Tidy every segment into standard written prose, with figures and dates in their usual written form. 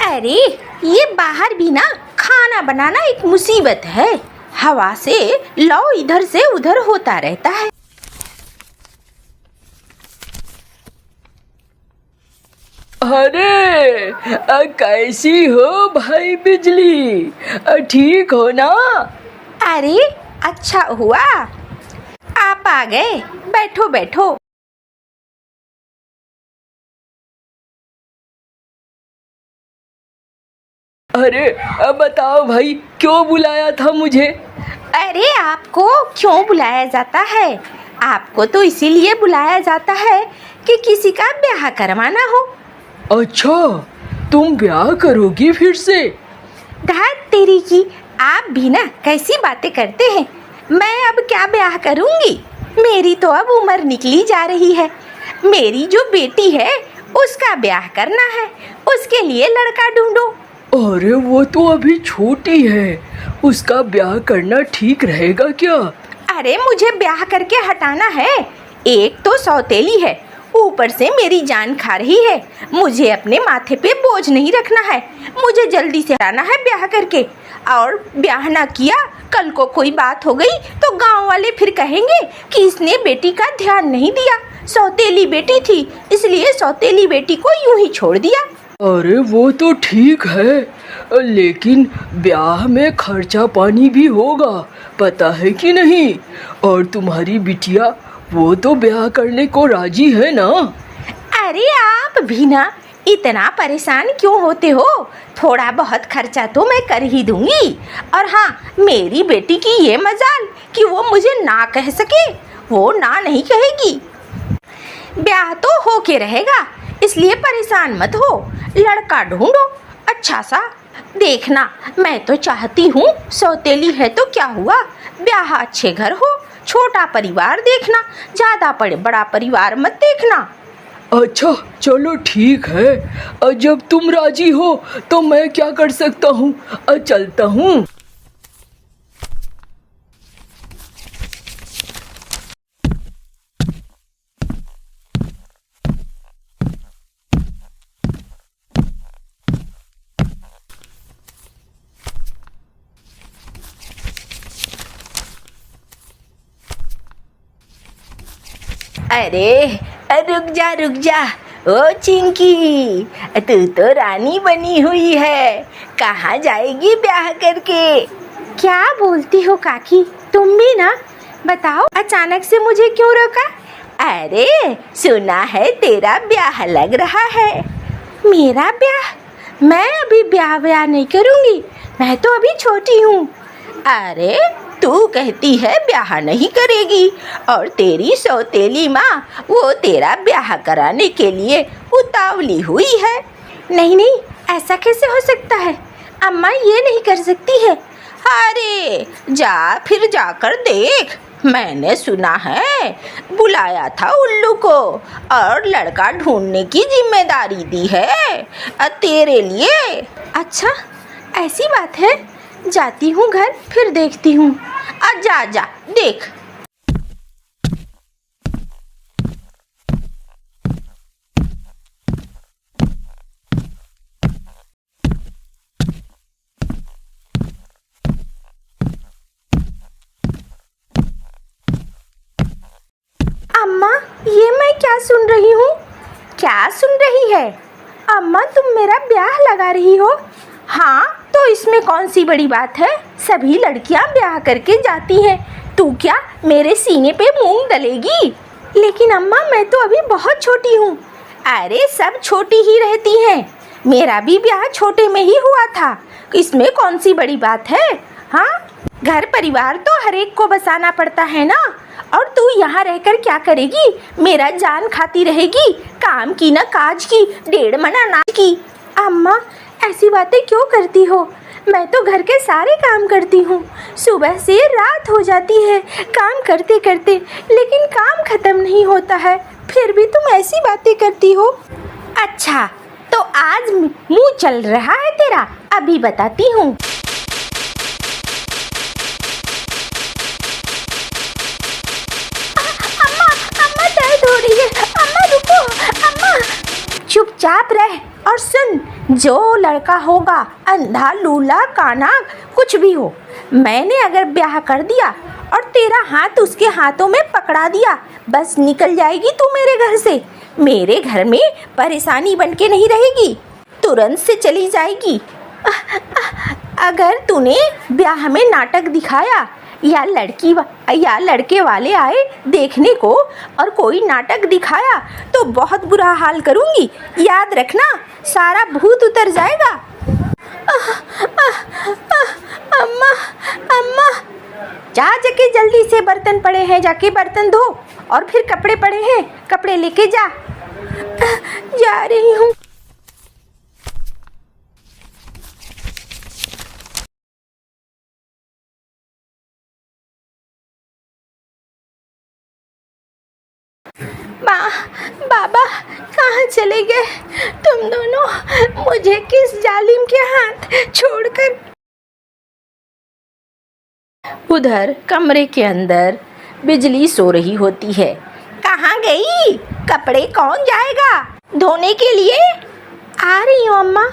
अरे ये बाहर भी ना खाना बनाना एक मुसीबत है। हवा से लौ इधर से उधर होता रहता है। अरे कैसी हो भाई बिजली, ठीक हो ना? अरे अच्छा हुआ आप आ गए, बैठो बैठो। अरे बताओ भाई, क्यों बुलाया था मुझे? अरे आपको क्यों बुलाया जाता है? आपको तो इसीलिए बुलाया जाता है कि किसी का ब्याह करवाना हो। अच्छा, तुम ब्याह करोगी फिर से? धात तेरी की, आप भी ना कैसी बातें करते हैं। मैं अब क्या ब्याह करूंगी? मेरी तो अब उम्र निकली जा रही है। मेरी जो बेटी है उसका ब्याह करना है, उसके लिए लड़का ढूंढो। अरे वो तो अभी छोटी है, उसका ब्याह करना ठीक रहेगा क्या? अरे मुझे ब्याह करके हटाना है। एक तो सौतेली है, ऊपर से मेरी जान खा रही है। मुझे अपने माथे पे बोझ नहीं रखना है। मुझे जल्दी से हटाना है ब्याह करके। और ब्याह ना किया, कल को कोई बात हो गई तो गांव वाले फिर कहेंगे कि इसने बेटी का ध्यान नहीं दिया। सौतेली बेटी थी, इसलिए सौतेली बेटी को यूं ही छोड़ दिया। अरे वो तो ठीक है, लेकिन ब्याह में खर्चा पानी भी होगा, पता है कि नहीं? और तुम्हारी बिटिया वो तो ब्याह करने को राजी है ना? अरे आप भी ना इतना परेशान क्यों होते हो? थोड़ा बहुत खर्चा तो मैं कर ही दूंगी। और हाँ, मेरी बेटी की ये मजाल कि वो मुझे ना कह सके। वो ना नहीं कहेगी। ब्याह तो होके रहेगा, इसलिए परेशान मत हो। लड़का ढूंढो अच्छा सा। देखना, मैं तो चाहती हूँ सौतेली है तो क्या हुआ, ब्याह अच्छे घर हो। छोटा परिवार देखना, ज्यादा बड़ा परिवार मत देखना। अच्छा चलो ठीक है, जब तुम राजी हो तो मैं क्या कर सकता हूँ, चलता हूँ। अरे रुक जा ओ चिंकी, तू तो रानी बनी हुई है। कहाँ जाएगी ब्याह करके? क्या बोलती हो काकी, तुम भी ना? बताओ अचानक से मुझे क्यों रोका? अरे सुना है तेरा ब्याह लग रहा है। मेरा ब्याह? मैं अभी ब्याह नहीं करूँगी, मैं तो अभी छोटी हूँ। अरे तू कहती है ब्याह नहीं करेगी, और तेरी सौतेली माँ वो तेरा ब्याह कराने के लिए उतावली हुई है। नहीं, ऐसा कैसे हो सकता है? अम्मा ये नहीं कर सकती है। अरे फिर जाकर देख। मैंने सुना है बुलाया था उल्लू को और लड़का ढूंढने की जिम्मेदारी दी है तेरे लिए। अच्छा ऐसी बात है, जाती हूँ घर, फिर देखती हूँ। जा देख। अम्मा ये मैं क्या सुन रही हूँ? क्या सुन रही है? अम्मा तुम मेरा ब्याह लगा रही हो? हाँ तो इसमें कौन सी बड़ी बात है? सभी लड़कियां ब्याह करके जाती हैं, तू क्या मेरे सीने पे मूंग दलेगी? लेकिन अम्मा मैं तो अभी बहुत छोटी हूँ। अरे सब छोटी ही रहती हैं, मेरा भी ब्याह छोटे में ही हुआ था, इसमें कौन सी बड़ी बात है? हाँ घर परिवार तो हर एक को बसाना पड़ता है ना। और तू यहाँ रहकर क्या करेगी? मेरा जान खाती रहेगी, काम की ना काज की, 1.5 मना नाच की। अम्मा ऐसी बातें क्यों करती हो? मैं तो घर के सारे काम करती हूँ, सुबह से रात हो जाती है काम करते करते, लेकिन काम खत्म नहीं होता है, फिर भी तुम ऐसी बातें करती हो। अच्छा तो आज मुँह चल रहा है तेरा, अभी बताती हूँ। अम्मा दर्द हो रही है, अम्मा रुको। अम्मा चुपचाप रह और सुन, जो लड़का होगा, अंधा लूला काना कुछ भी हो, मैंने अगर ब्याह कर दिया और तेरा हाथ उसके हाथों में पकड़ा दिया, बस निकल जाएगी तू मेरे घर से। मेरे घर में परेशानी बन के नहीं रहेगी, तुरंत से चली जाएगी। अगर तूने ब्याह में नाटक दिखाया या लड़के वाले आए देखने को और कोई नाटक दिखाया तो बहुत बुरा हाल करूँगी, याद रखना, सारा भूत उतर जाएगा। अम्मा अम्मा, जा जाके जल्दी से, बर्तन पड़े हैं, जाके बर्तन धो, और फिर कपड़े पड़े हैं, कपड़े लेके जा। जा रही हूँ। बाबा कहाँ चले गए तुम दोनों? मुझे किस जालिम के हाथ छोड़कर। उधर कमरे के अंदर बिजली सो रही होती है। कहाँ गई? कपड़े कौन जाएगा धोने के लिए? आ रही हूँ अम्मा।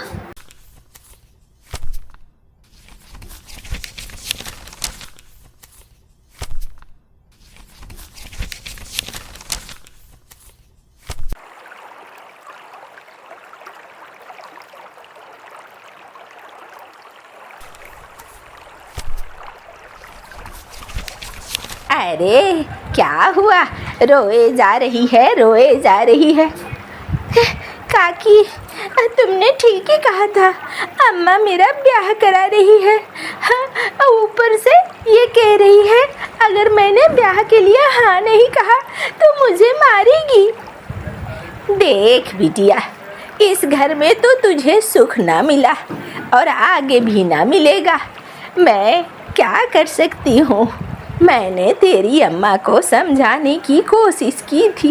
अरे क्या हुआ? रोए जा रही है, रोए जा रही है। काकी, तुमने ठीक ही कहा था, अम्मा मेरा ब्याह करा रही है। हाँ, ऊपर से ये कह रही है अगर मैंने ब्याह के लिए हाँ नहीं कहा तो मुझे मारेगी। देख बिटिया, इस घर में तो तुझे सुख ना मिला और आगे भी ना मिलेगा। मैं क्या कर सकती हूँ? मैंने तेरी अम्मा को समझाने की कोशिश की थी,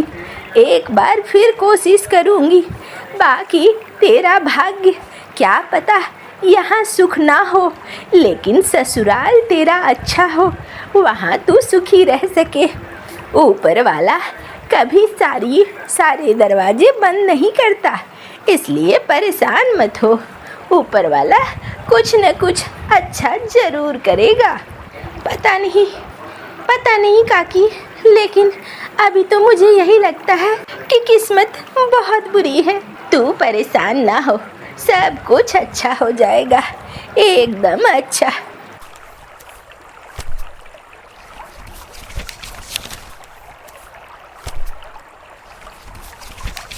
एक बार फिर कोशिश करूँगी। बाकी तेरा भाग्य, क्या पता यहाँ सुख ना हो, लेकिन ससुराल तेरा अच्छा हो, वहाँ तू सुखी रह सके। ऊपर वाला कभी सारे दरवाजे बंद नहीं करता, इसलिए परेशान मत हो। ऊपर वाला कुछ न कुछ अच्छा ज़रूर करेगा। पता नहीं काकी, लेकिन अभी तो मुझे यही लगता है कि किस्मत बहुत बुरी है। तू परेशान ना हो, सब कुछ अच्छा हो जाएगा, एकदम अच्छा।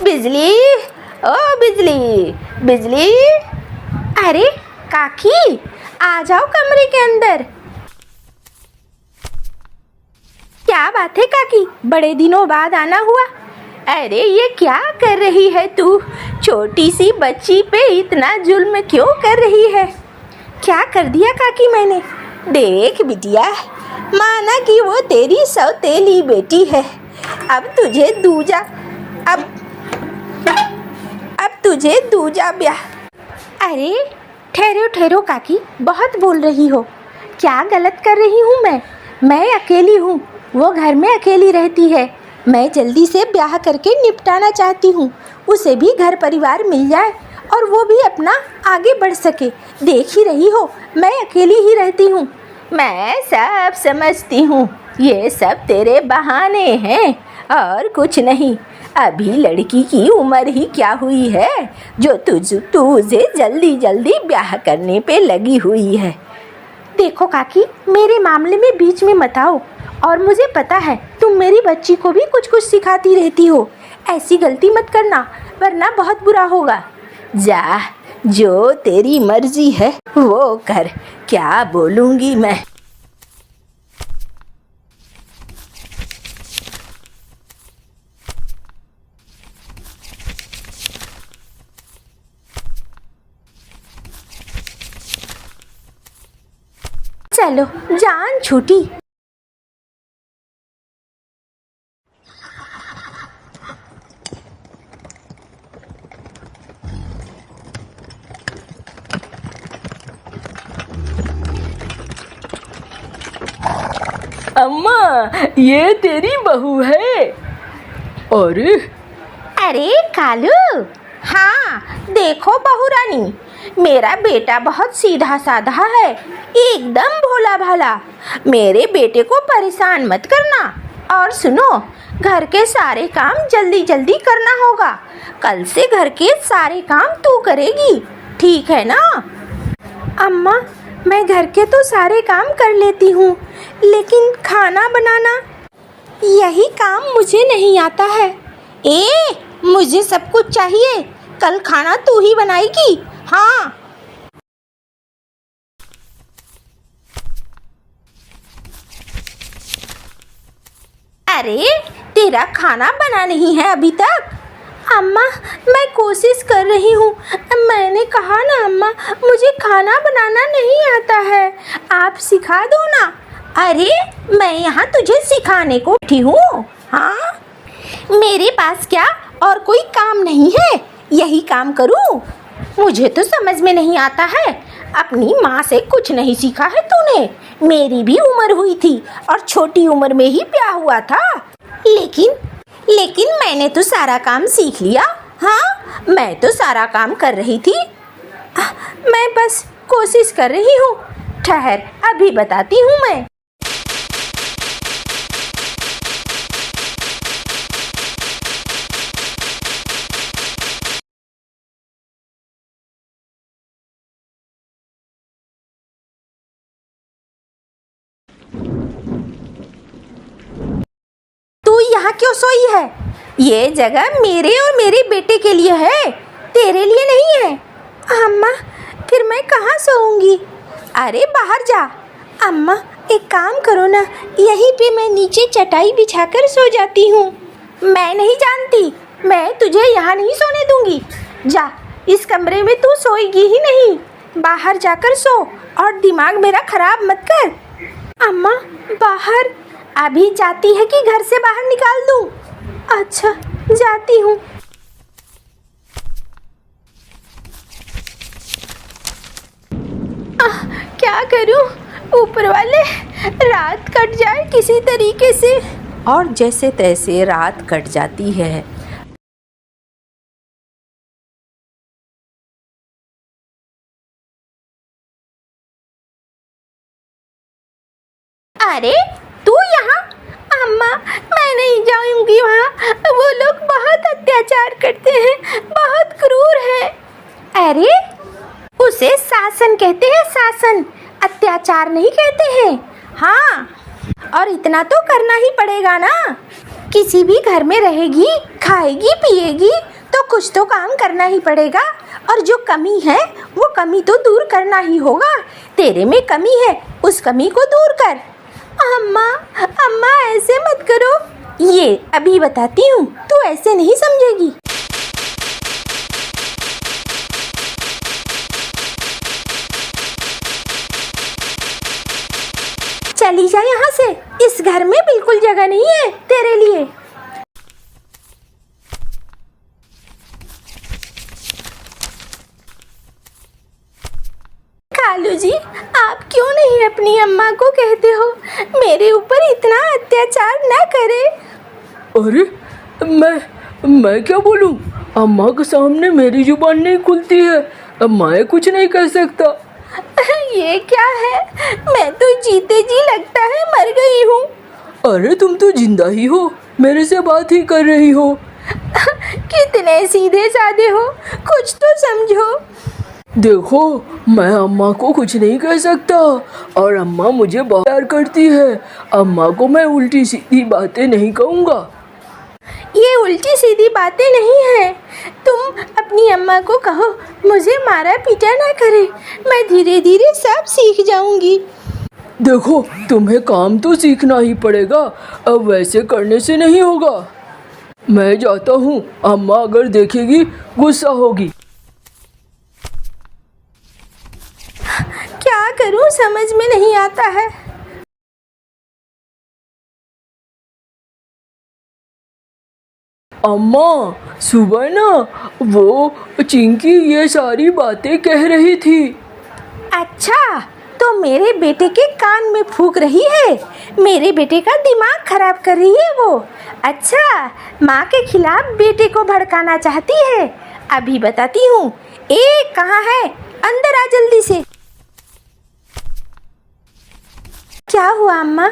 बिजली, ओ बिजली, बिजली। अरे काकी, आ जाओ कमरे के अंदर। क्या बात है काकी, बड़े दिनों बाद आना हुआ? अरे ये क्या कर रही है तू? छोटी सी बच्ची पे इतना जुल्म क्यों कर रही है? क्या कर दिया काकी मैंने? देख बिटिया, माना कि वो तेरी सौतेली बेटी है, अब तुझे दूजा ब्याह। अरे ठहरो काकी, बहुत बोल रही हो। क्या गलत कर रही हूँ मैं अकेली हूँ, वो घर में अकेली रहती है। मैं जल्दी से ब्याह करके निपटाना चाहती हूँ, उसे भी घर परिवार मिल जाए और वो भी अपना आगे बढ़ सके। देख ही रही हो, मैं अकेली ही रहती हूँ। मैं सब समझती हूँ, ये सब तेरे बहाने हैं और कुछ नहीं। अभी लड़की की उम्र ही क्या हुई है जो तुझे जल्दी ब्याह करने पे लगी हुई है। देखो काकी, मेरे मामले में बीच में मत आओ, और मुझे पता है तुम मेरी बच्ची को भी कुछ सिखाती रहती हो। ऐसी गलती मत करना, वरना बहुत बुरा होगा। जा, जो तेरी मर्जी है वो कर, क्या बोलूँगी मैं। चलो, जान छूटी। अम्मा, ये तेरी बहू है। अरे अरे कालू, हाँ, देखो बहू रानी, मेरा बेटा बहुत सीधा साधा है, एकदम भोला भाला। मेरे बेटे को परेशान मत करना। और सुनो, घर के सारे काम जल्दी जल्दी करना होगा। कल से घर के सारे काम तू करेगी, ठीक है ना? अम्मा, मैं घर के तो सारे काम कर लेती हूँ, लेकिन खाना बनाना, यही काम मुझे नहीं आता है। मुझे सब कुछ चाहिए। कल खाना तू ही बनाएगी। हाँ। अरे, तेरा खाना बना नहीं है अभी तक? अम्मा, मैं कोशिश कर रही हूँ। मैंने कहा ना अम्मा, मुझे खाना बनाना नहीं आता है, आप सिखा दो ना। अरे, मैं यहाँ तुझे सिखाने को बैठी हूँ। हाँ, मेरे पास क्या और कोई काम नहीं है, यही काम करूँ? मुझे तो समझ में नहीं आता है। अपनी माँ से कुछ नहीं सीखा है तूने। मेरी भी उम्र हुई थी और छोटी उम्र में ही ब्याह हुआ था, लेकिन मैंने तो सारा काम सीख लिया। हाँ, मैं तो सारा काम कर रही थी। मैं बस कोशिश कर रही हूँ। ठहर, अभी बताती हूँ मैं। तू यहाँ क्यों सोई है? ये जगह मेरे और मेरे बेटे के लिए है, तेरे लिए नहीं है। अम्मा, फिर मैं कहाँ सोऊंगी? अरे बाहर जा। अम्मा, एक काम करो ना, यहीं पे मैं नीचे चटाई बिछाकर सो जाती हूँ। मैं नहीं जानती, मैं तुझे यहाँ नहीं सोने दूंगी। जा, इस कमरे में तू सोएगी ही नहीं। बाहर जाकर सो और दिमाग मेरा खराब मत कर। अम्मा, बाहर? अभी जाती है कि घर से बाहर निकाल दूँ? अच्छा, जाती हूँ। क्या करूँ? ऊपर वाले, रात कट जाए किसी तरीके से। और जैसे तैसे रात कट जाती है। अरे, तू यहाँ? अम्मा, मैं नहीं जाऊंगी वहाँ। वो लोग बहुत अत्याचार करते हैं, बहुत क्रूर है। अरे, उसे शासन कहते हैं, शासन, अत्याचार नहीं कहते हैं। हाँ, और इतना तो करना ही पड़ेगा ना। किसी भी घर में रहेगी, खाएगी पिएगी, तो कुछ तो काम करना ही पड़ेगा। और जो कमी है वो कमी तो दूर करना ही होगा। तेरे में कमी है, उस कमी को दूर कर। अम्मा, अम्मा, ऐसे मत करो। ये अभी बताती हूँ, तू ऐसे नहीं समझेगी। चली जा यहाँ से, इस घर में बिल्कुल जगह नहीं है तेरे लिए। कालू जी, आप क्यों नहीं अपनी अम्मा को कहते हो मेरे ऊपर इतना अत्याचार न करे? अरे, मैं क्या बोलूं? अम्मा के सामने मेरी जुबान नहीं खुलती है, मैं कुछ नहीं कह सकता। ये क्या है? मैं तो जीते जी लगता है मर गई हूँ। अरे, तुम तो जिंदा ही हो, मेरे से बात ही कर रही हो। कितने सीधे साधे हो, कुछ तो समझो। देखो, मैं अम्मा को कुछ नहीं कह सकता और अम्मा मुझे बहुत प्यार करती है। अम्मा को मैं उल्टी सीधी बातें नहीं कहूँगा। ये उल्टी सीधी बातें नहीं है। तुम अपनी अम्मा को कहो मुझे मारा पीटा ना करे, मैं धीरे धीरे सब सीख जाऊंगी। देखो, तुम्हें काम तो सीखना ही पड़ेगा, अब वैसे करने से नहीं होगा। मैं जाता हूँ, अम्मा अगर देखेगी गुस्सा होगी। क्या करूँ समझ में नहीं आता है। अम्मा, सुबह ना वो चिंकी ये सारी बातें कह रही थी। अच्छा, तो मेरे बेटे के कान में फूंक रही है, मेरे बेटे का दिमाग खराब कर रही है वो। अच्छा, माँ के खिलाफ बेटे को भड़काना चाहती है। अभी बताती हूँ। ए कहाँ है? अंदर आ जल्दी से। क्या हुआ अम्मा?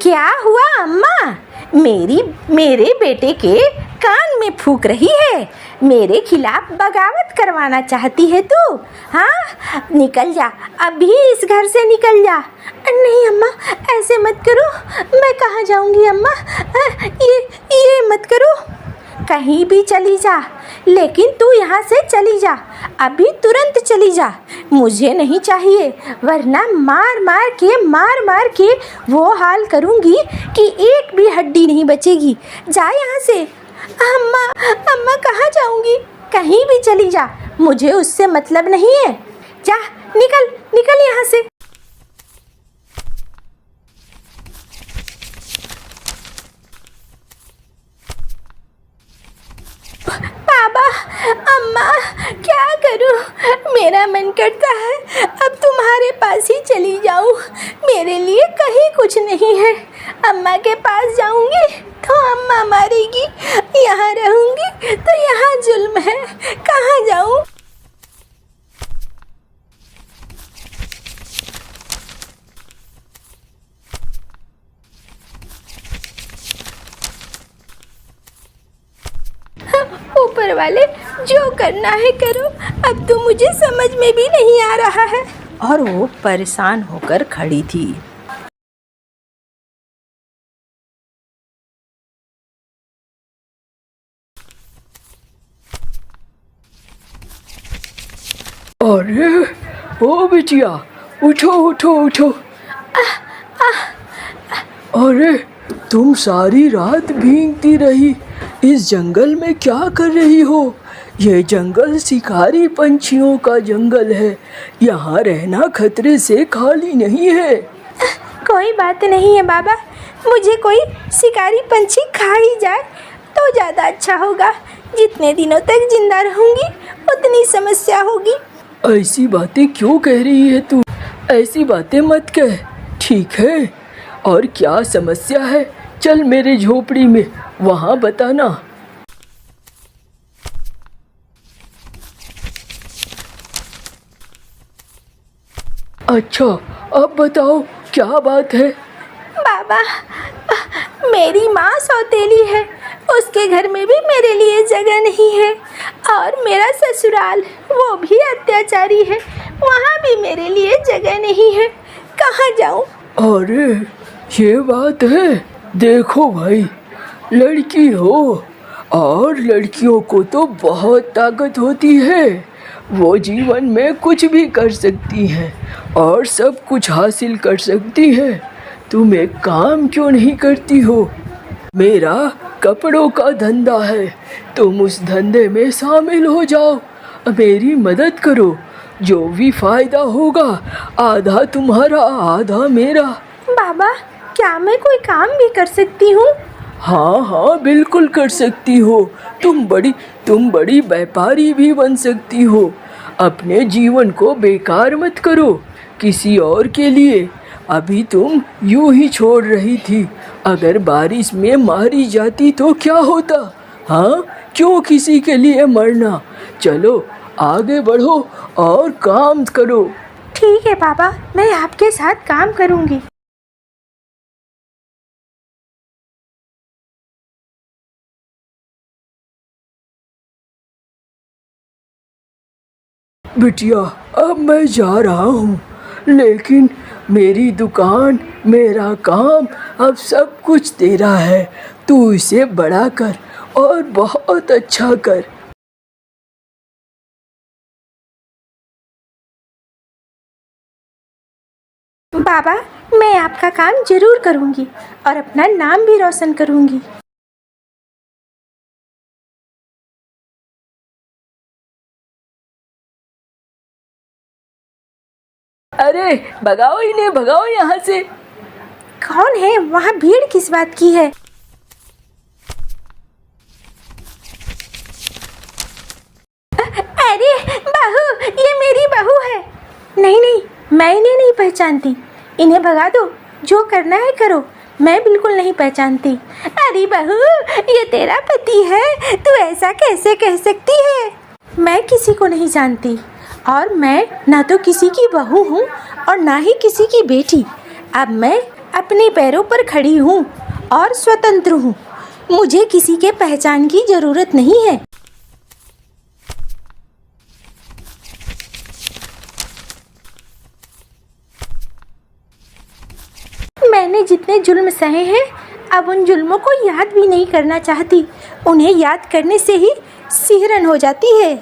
क्या हुआ अम्मा? मेरे बेटे के कान में फूंक रही है। मेरे खिलाफ बगावत करवाना चाहती है तू? हाँ, निकल जा, अभी इस घर से निकल जा। नहीं अम्मा, ऐसे मत करो। मैं कहाँ जाऊँगी अम्मा? ये मत करो। कहीं भी चली जा, लेकिन तू यहाँ से चली जा, अभी तुरंत चली जा। मुझे नहीं चाहिए, वरना मार मार के वो हाल करूँगी कि एक भी हड्डी नहीं बचेगी। जा यहाँ से। अम्मा कहाँ जाऊँगी? कहीं भी चली जा, मुझे उससे मतलब नहीं है। जा, निकल यहाँ से। बाबा, अम्मा, क्या करूं? मेरा मन करता है अब तुम्हारे पास ही चली जाऊं। मेरे लिए कहीं कुछ नहीं है। अम्मा के पास जाऊंगी तो अम्मा मारेगी, यहाँ रहूंगी तो यहाँ जुल्म है। कहाँ जाऊं? ऊपर वाले, जो करना है करो, अब तो मुझे समझ में भी नहीं आ रहा है। और वो परेशान होकर खड़ी थी। अरे ओ बिटिया, उठो। अरे तुम सारी रात भीगती रही, इस जंगल में क्या कर रही हो? ये जंगल शिकारी पंछियों का जंगल है, यहाँ रहना खतरे से खाली नहीं है। कोई बात नहीं है बाबा, मुझे कोई शिकारी पंछी खा ही जाए तो ज़्यादा अच्छा होगा। जितने दिनों तक जिंदा रहूंगी उतनी समस्या होगी। ऐसी बातें क्यों कह रही है तू? ऐसी बातें मत कह, ठीक है? और क्या समस्या है? चल मेरे झोपड़ी में, वहाँ बताना। अच्छा, अब बताओ क्या बात है? बाबा, मेरी माँ सौतेली है, उसके घर में भी मेरे लिए जगह नहीं है। और मेरा ससुराल, वो भी अत्याचारी है, वहाँ भी मेरे लिए जगह नहीं है। कहाँ जाऊँ? अरे ये बात है। देखो भाई, लड़की हो और लड़कियों को तो बहुत ताकत होती है। वो जीवन में कुछ भी कर सकती हैं और सब कुछ हासिल कर सकती है। तुम एक काम क्यों नहीं करती हो? मेरा कपड़ों का धंधा है, तुम उस धंधे में शामिल हो जाओ, मेरी मदद करो। जो भी फायदा होगा, आधा तुम्हारा आधा मेरा। बाबा, क्या मैं कोई काम भी कर सकती हूँ? हाँ, बिल्कुल कर सकती हो। तुम बड़ी व्यापारी भी बन सकती हो। अपने जीवन को बेकार मत करो किसी और के लिए। अभी तुम यूं ही छोड़ रही थी, अगर बारिश में मारी जाती तो क्या होता? हाँ, क्यों किसी के लिए मरना? चलो आगे बढ़ो और काम करो। ठीक है पापा, मैं आपके साथ काम करूँगी। बिटिया, अब मैं जा रहा हूँ, लेकिन मेरी दुकान, मेरा काम, अब सब कुछ तेरा है। तू इसे बड़ा कर और बहुत अच्छा कर। बाबा, मैं आपका काम जरूर करूँगी और अपना नाम भी रोशन करूँगी। अरे भगाओ इन्हें, भगाओ यहाँ से। कौन है वहाँ? भीड़ किस बात की है? अरे बहू, ये मेरी बहू है। नहीं, मैं इन्हें नहीं पहचानती। इन्हें भगा दो, जो करना है करो, मैं बिल्कुल नहीं पहचानती। अरे बहू, ये तेरा पति है, तू ऐसा कैसे कह सकती है? मैं किसी को नहीं जानती और मैं ना तो किसी की बहू हूँ और ना ही किसी की बेटी। अब मैं अपने पैरों पर खड़ी हूँ और स्वतंत्र हूँ। मुझे किसी के पहचान की ज़रूरत नहीं है। मैंने जितने जुल्म सहे हैं अब उन जुल्मों को याद भी नहीं करना चाहती। उन्हें याद करने से ही सिहरन हो जाती है।